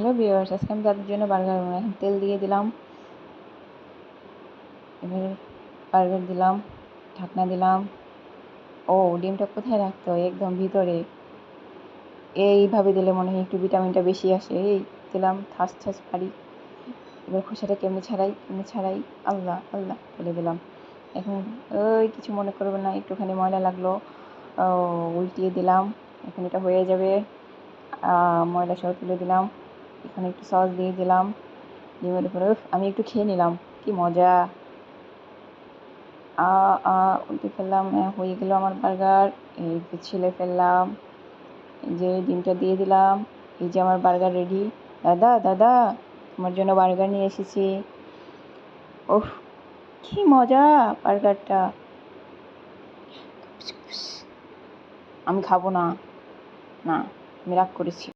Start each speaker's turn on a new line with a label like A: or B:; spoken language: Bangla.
A: হ্যালো ভিউয়ার্স, আজকে আমি তাদের জন্য বার্গার বানাবো। এখন তেল দিয়ে দিলাম, এবার বার্গার দিলাম, ঢাকনা দিলাম। ও, ডিমটা কোথায় রাখতে হয়? একদম ভিতরে। এইভাবে দিলে মনে হয় একটু ভিটামিনটা বেশি আসে। এই দিলাম, ঠাস ঠাস পারি। এবার খোসাটা কেমনি ছাড়াই, আল্লাহ আল্লাহ ফেলে দিলাম। এখন ওই কিছু মনে করবে না, একটুখানি ময়লা লাগলো, উল্টিয়ে দিলাম। এখন এটা হয়ে যাবে। ময়লা সহ তুলে দিলাম। এখানে একটু সস দিয়ে দিলাম ডিমের উপরে। আমি একটু খেয়ে নিলাম, কি মজা। উল্টে ফেললাম, হয়ে গেল আমার বার্গার। এই যে ছিলে ফেললাম, এই যে ডিমটা দিয়ে দিলাম। এই যে আমার বার্গার রেডি। দাদা দাদা, তোমার জন্য বার্গার নিয়ে এসেছি। ওহ, কি মজা বার্গারটা। আমি খাবো না, না, আমি রাগ করেছি।